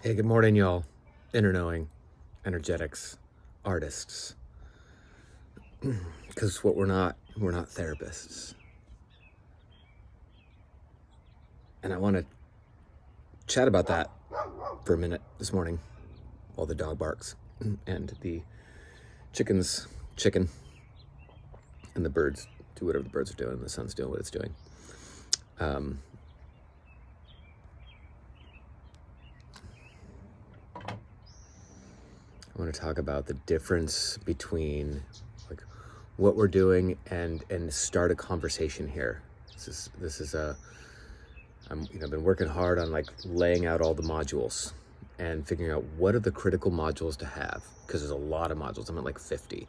Hey, good morning, y'all. Inner knowing, energetics, artists. Because what we're not therapists. And I want to chat about that for a minute this morning while the dog barks and the chicken, and the birds do whatever the birds are doing, and the sun's doing what it's doing. I want to talk about the difference between like what we're doing and start a conversation here. This is a I've been working hard on like laying out all the modules and figuring out what are the critical modules to have, because there's a lot of modules. I'm at like 50.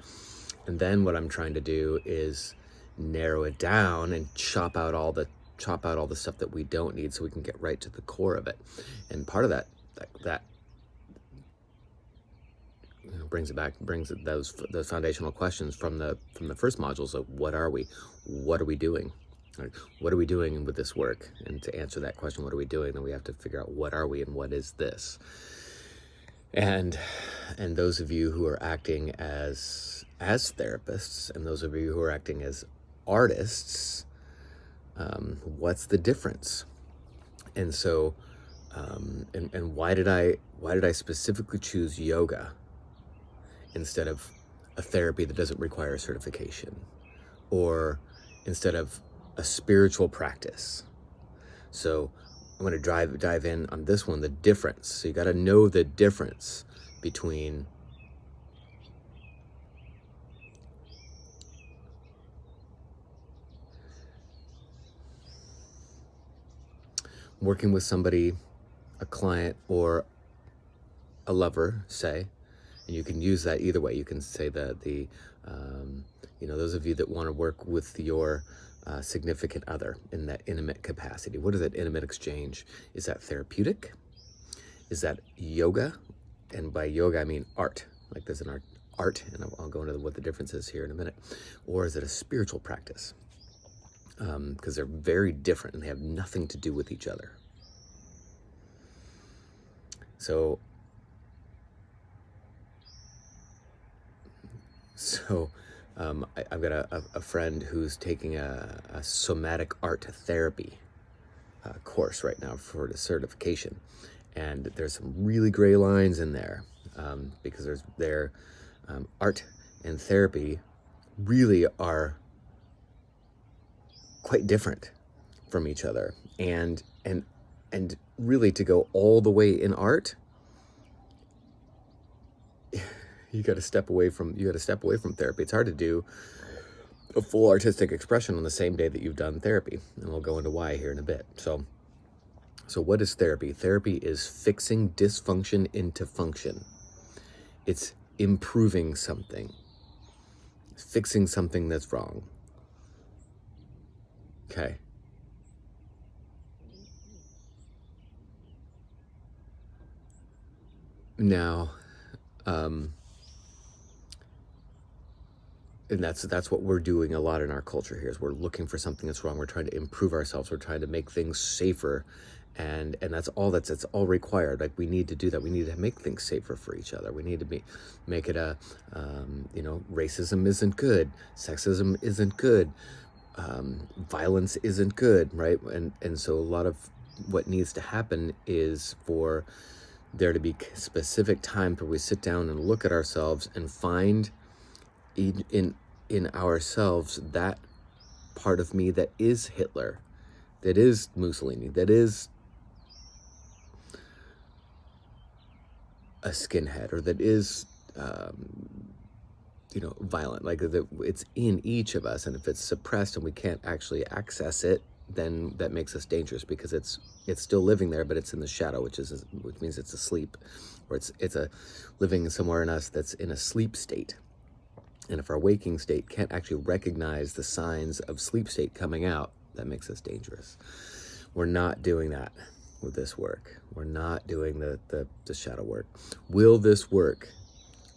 And then what I'm trying to do is narrow it down and chop out all the stuff that we don't need so we can get right to the core of it. And part of that brings those foundational questions from the first modules of what are we doing, what are we doing with this work? And to answer that question, what are we doing, then we have to figure out what are we and what is this. And those of you who are acting as therapists, and those of you who are acting as artists, what's the difference? And so and why did I specifically choose yoga instead of a therapy that doesn't require a certification, or instead of a spiritual practice? So I'm going to dive in on this one, the difference. So you got to know the difference between working with somebody, a client, or a lover, say. And you can use that either way. You can say that those of you that want to work with your significant other in that intimate capacity. What is that intimate exchange? Is that therapeutic? Is that yoga? And by yoga, I mean art. Like there's an art, and I'll go into what the difference is here in a minute. Or is it a spiritual practice? Because they're very different and they have nothing to do with each other. So I've got a friend who's taking a somatic art therapy course right now for the certification, and there's some really gray lines in there, because their art and therapy really are quite different from each other, and really to go all the way in art, you got to step away from therapy. It's hard to do a full artistic expression on the same day that you've done therapy, and we'll go into why here in a bit. So what is therapy? Therapy is fixing dysfunction into function. It's improving something, fixing something that's wrong. Okay. Now, and that's what we're doing a lot in our culture here, is we're looking for something that's wrong. We're trying to improve ourselves. We're trying to make things safer, and that's all required. Like, we need to do that. We need to make things safer for each other. We need to make it a racism isn't good, sexism isn't good, violence isn't good, right? And so a lot of what needs to happen is for there to be specific times where we sit down and look at ourselves and find in ourselves that part of me that is Hitler, that is Mussolini, that is a skinhead, or that is violent. Like, it's in each of us, and if it's suppressed and we can't actually access it, then that makes us dangerous, because it's still living there, but it's in the shadow, which means it's asleep, or it's a living somewhere in us that's in a sleep state. And if our waking state can't actually recognize the signs of sleep state coming out, that makes us dangerous. We're not doing that with this work. We're not doing the shadow work. Will this work,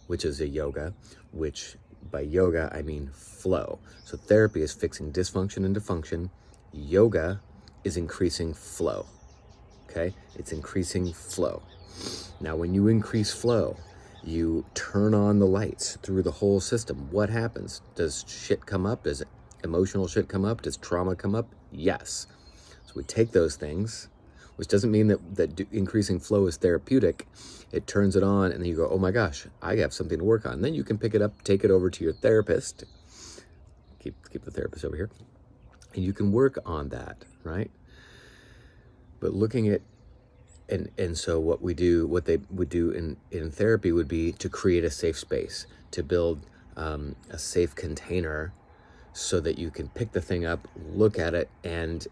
which is a yoga, which by yoga I mean flow. So therapy is fixing dysfunction into function. Yoga is increasing flow. Okay? It's increasing flow. Now, when you increase flow, you turn on the lights through the whole system. What happens? Does shit come up? Does emotional shit come up? Does trauma come up? Yes. So we take those things, which doesn't mean that increasing flow is therapeutic. It turns it on, and then you go, oh my gosh, I have something to work on. Then you can pick it up, take it over to your therapist. Keep the therapist over here. And you can work on that, right? But looking at, and so what they would do in therapy would be to create a safe space, to build a safe container so that you can pick the thing up, look at it, and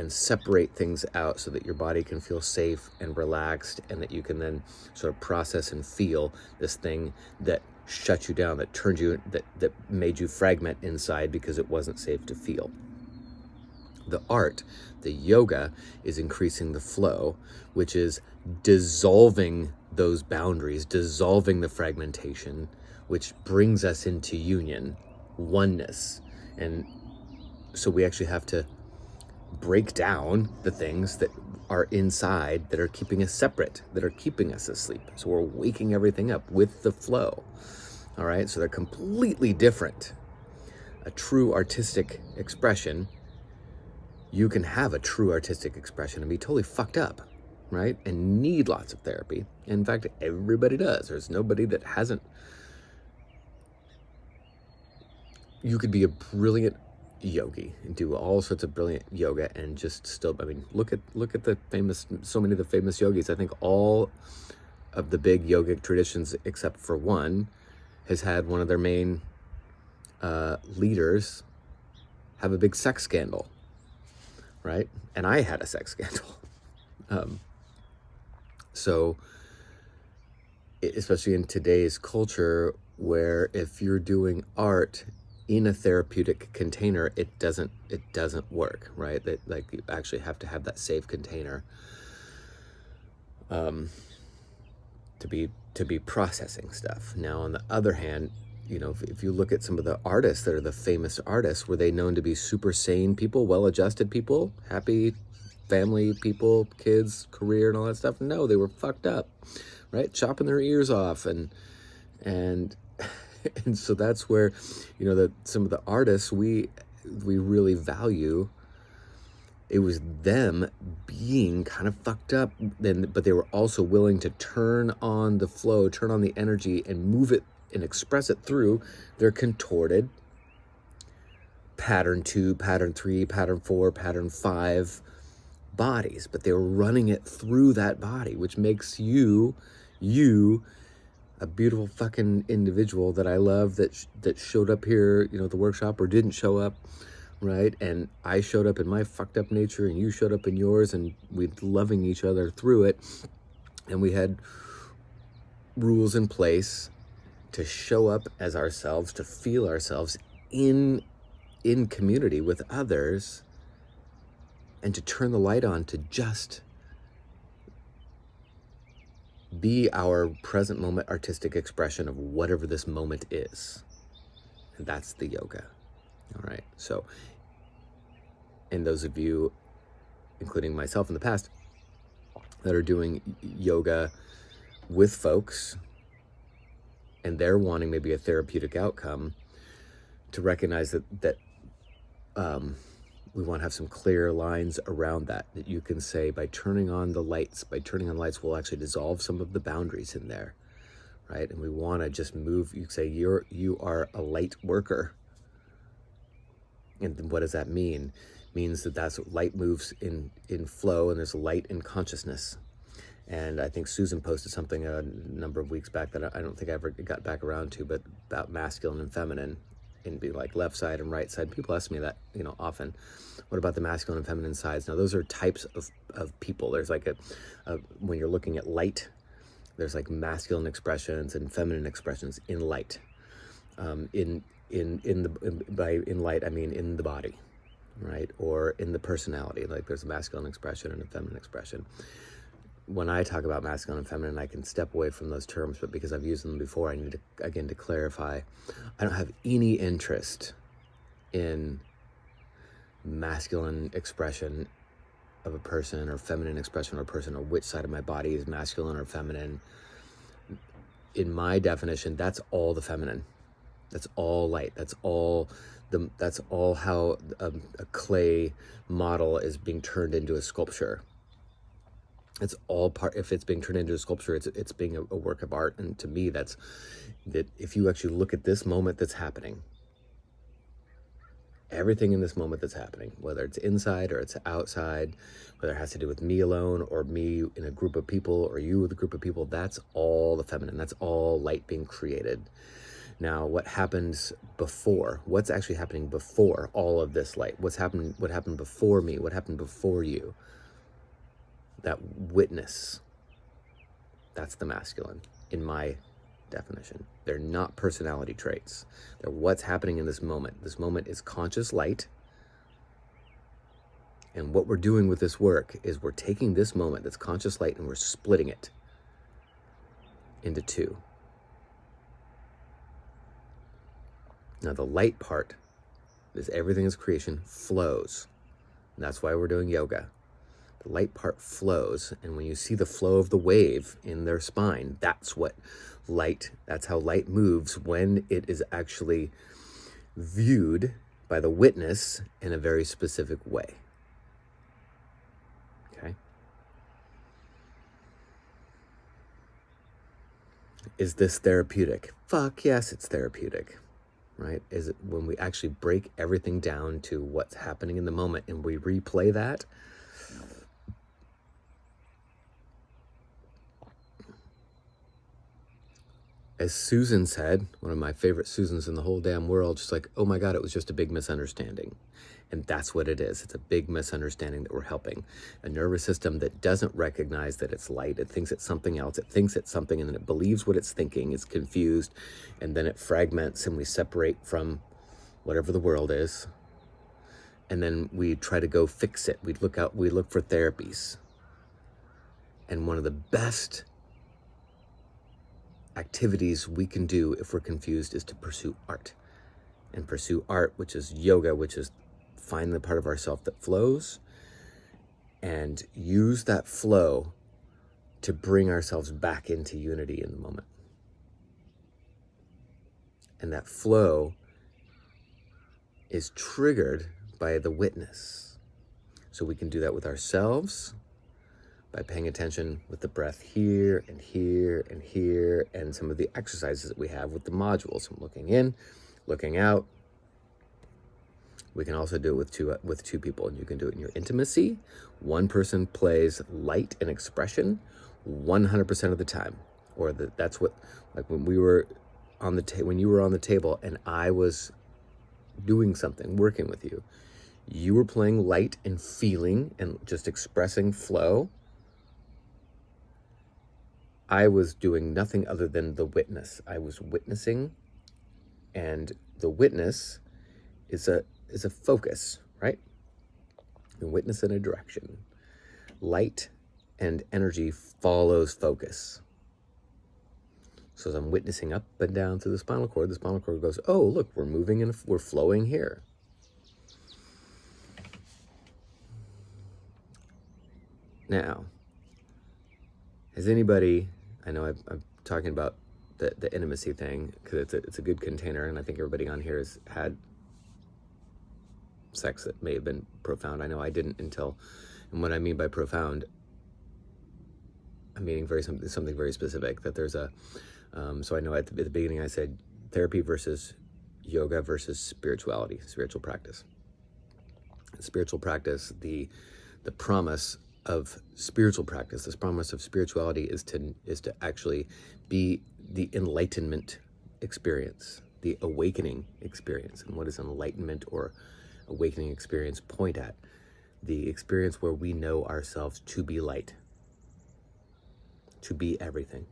separate things out so that your body can feel safe and relaxed, and that you can then sort of process and feel this thing that shut you down, that turned you, that made you fragment inside because it wasn't safe to feel. The art, the yoga, is increasing the flow, which is dissolving those boundaries, dissolving the fragmentation, which brings us into union, oneness. And so we actually have to break down the things that are inside that are keeping us separate, that are keeping us asleep. So we're waking everything up with the flow. All right, so they're completely different. A true artistic expression, you can have a true artistic expression and be totally fucked up, right? And need lots of therapy. In fact, everybody does. There's nobody that hasn't. You could be a brilliant yogi and do all sorts of brilliant yoga and just still, I mean, look at the famous, so many of the famous yogis. I think all of the big yogic traditions, except for one, has had one of their main leaders have a big sex scandal, right? And I had a sex scandal. So, especially in today's culture, where if you're doing art in a therapeutic container, it doesn't work, right? That, like, you actually have to have that safe container to be processing stuff. Now, on the other hand, you know, if you look at some of the artists that are the famous artists, were they known to be super sane people, well-adjusted people, happy family people, kids, career, and all that stuff? No, they were fucked up, right? Chopping their ears off, and and so that's where, you know, that some of the artists we really value, it was them being kind of fucked up, but they were also willing to turn on the flow, turn on the energy, and move it and express it through their contorted pattern 2, pattern 3, pattern 4, pattern 5 bodies. But they were running it through that body, which makes you a beautiful fucking individual that I love, that showed up here, you know, at the workshop, or didn't show up, right? And I showed up in my fucked up nature, and you showed up in yours, and we're loving each other through it. And we had rules in place to show up as ourselves, to feel ourselves in community with others, and to turn the light on to just be our present moment artistic expression of whatever this moment is. And that's the yoga. All right. So, and those of you, including myself in the past, that are doing yoga with folks, and they're wanting maybe a therapeutic outcome, to recognize that we want to have some clear lines around that you can say, by turning on the lights, we'll actually dissolve some of the boundaries in there, right? And we want to just move. You say you are a light worker. And what does that mean? It means that's light moves in flow, and there's light in consciousness. And I think Susan posted something a number of weeks back that I don't think I ever got back around to, but about masculine and feminine, and be like left side and right side. People ask me that, you know, often. What about the masculine and feminine sides? Now, those are types of people. There's like when you're looking at light, there's like masculine expressions and feminine expressions in light. In light, I mean in the body, right? Or in the personality. Like there's a masculine expression and a feminine expression. When I talk about masculine and feminine, I can step away from those terms, but because I've used them before, I need to, again, to clarify. I don't have any interest in masculine expression of a person or feminine expression of a person, or which side of my body is masculine or feminine. In my definition, that's all the feminine. That's all light. That's all how a clay model is being turned into a sculpture. It's all part. If it's being turned into a sculpture, it's being a work of art. And to me, that if you actually look at this moment that's happening, everything in this moment that's happening, whether it's inside or it's outside, whether it has to do with me alone or me in a group of people or you with a group of people, that's all the feminine. That's all light being created. Now, what happens before? What's actually happening before all of this light? What happened before me? What happened before you? That witness, that's the masculine in my definition. They're not personality traits. They're what's happening in this moment. This moment is conscious light. And what we're doing with this work is we're taking this moment that's conscious light and we're splitting it into two. Now the light part, is everything is creation, flows. And that's why we're doing yoga. The light part flows, and when you see the flow of the wave in their spine, that's how light moves when it is actually viewed by the witness in a very specific way. Okay? Is this therapeutic? Fuck yes, it's therapeutic. Right? Is it when we actually break everything down to what's happening in the moment and we replay that? As Susan said, one of my favorite Susans in the whole damn world, she's like, oh my God, it was just a big misunderstanding. And that's what it is. It's a big misunderstanding that we're helping. A nervous system that doesn't recognize that it's light. It thinks it's something else. It thinks it's something and then it believes what it's thinking. It's confused. And then it fragments and we separate from whatever the world is. And then we try to go fix it. We look for therapies. And one of the best activities we can do if we're confused is to pursue art. And pursue art, which is yoga, which is find the part of ourself that flows and use that flow to bring ourselves back into unity in the moment. And that flow is triggered by the witness. So we can do that with ourselves by paying attention with the breath here and here and here, and some of the exercises that we have with the modules. I'm looking in, looking out. We can also do it with two people, and you can do it in your intimacy. One person plays light and expression 100% of the time, or that's what, like when we were on when you were on the table and I was doing something, working with you, you were playing light and feeling and just expressing flow. I was doing nothing other than the witness. I was witnessing, and the witness is a focus, right? The witness in a direction. Light and energy follows focus. So as I'm witnessing up and down through the spinal cord goes, oh, look, we're moving and we're flowing here. Now, has anybody, I know I'm talking about the intimacy thing because it's a good container, and I think everybody on here has had sex that may have been profound. I know I didn't until, and what I mean by profound, I'm meaning something very specific, that there's a, so I know at the beginning I said therapy versus yoga versus spirituality, spiritual practice. Spiritual practice, the promise of spiritual practice, this promise of spirituality is to actually be the enlightenment experience, the awakening experience. And what does enlightenment or awakening experience point at? The experience where we know ourselves to be light, to be everything.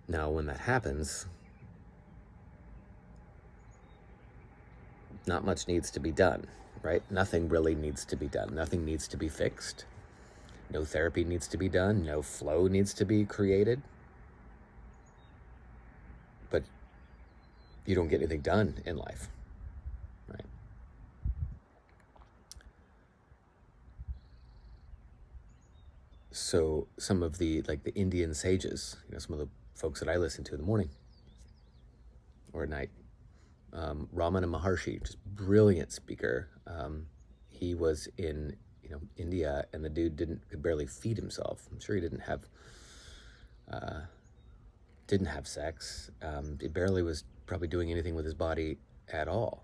Now, when that happens, not much needs to be done, right? Nothing really needs to be done. Nothing needs to be fixed. No therapy needs to be done. No flow needs to be created. But you don't get anything done in life. So some of the Indian sages, some of the folks that I listen to in the morning or at night, Ramana Maharshi, just brilliant speaker. He was in India, and the dude could barely feed himself. I'm sure he didn't have sex. He barely was probably doing anything with his body at all.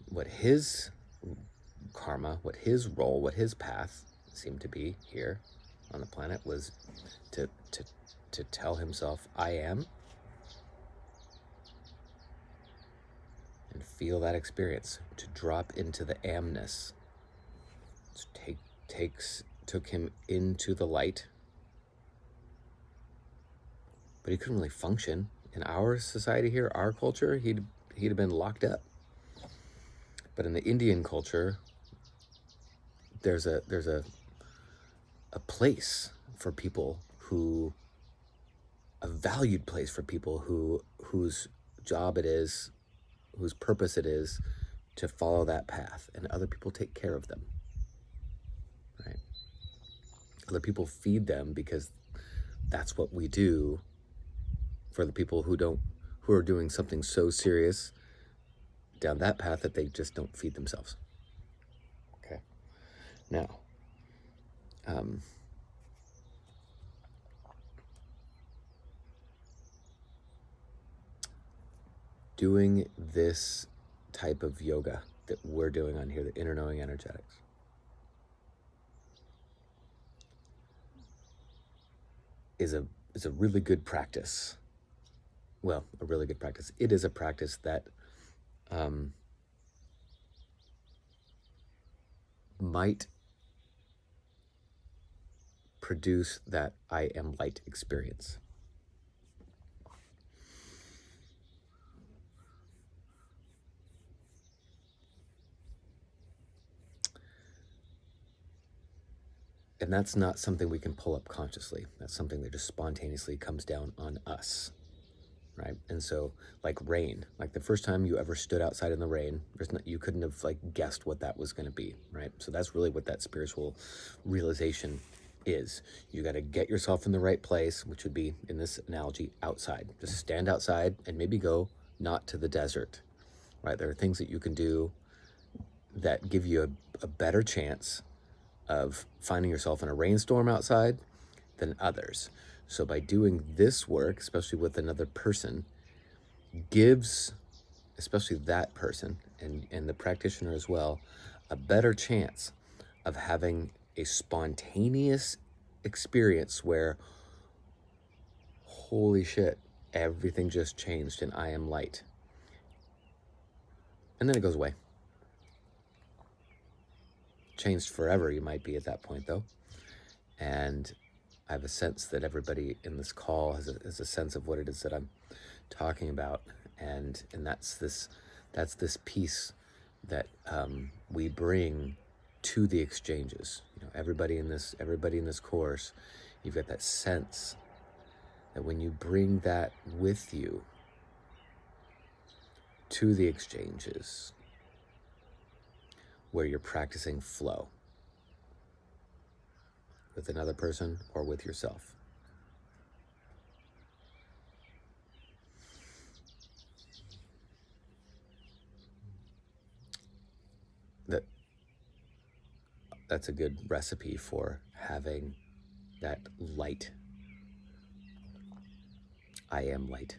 What his karma, what his role, what his path seemed to be here on the planet was to tell himself, I am, and feel that experience, to drop into the amness. Took him into the light, but he couldn't really function in our society here, our culture. He'd have been locked up. But in the Indian culture, there's a place for people a valued place for people whose job it is, whose purpose it is to follow that path, and other people take care of them, right? Other people feed them, because that's what we do for the people who are doing something so serious down that path that they just don't feed themselves. Okay. Now, doing this type of yoga that we're doing on here, the inner knowing energetics, is a really good practice. Well, a really good practice. It is a practice that might produce that I am light experience. And that's not something we can pull up consciously. That's something that just spontaneously comes down on us, right? And so, like rain, like the first time you ever stood outside in the rain, you couldn't have guessed what that was going to be, right? So that's really what that spiritual realization is. You got to get yourself in the right place, which would be, in this analogy, outside. Just stand outside and maybe go not to the desert, right? There are things that you can do that give you a better chance of finding yourself in a rainstorm outside than others. So by doing this work, especially with another person, gives especially that person and the practitioner as well a better chance of having a spontaneous experience where, holy shit, everything just changed and I am light. And then it goes away. Changed forever, you might be at that point, though. And I have a sense that everybody in this call has a sense of what it is that I'm talking about, and that's this piece that we bring to the exchanges. Everybody in this course, you've got that sense that when you bring that with you to the exchanges, where you're practicing flow with another person or with yourself. That's a good recipe for having that light. I am light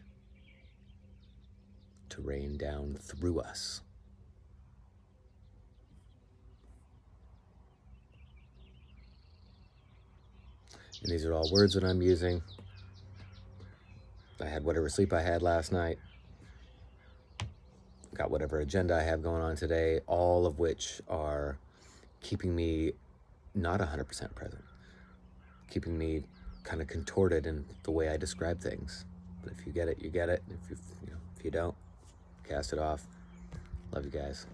to rain down through us. And these are all words that I'm using. I had whatever sleep I had last night. Got whatever agenda I have going on today, all of which are keeping me not 100% present, keeping me kind of contorted in the way I describe things. But if you get it, you get it. If you don't, cast it off. Love you guys.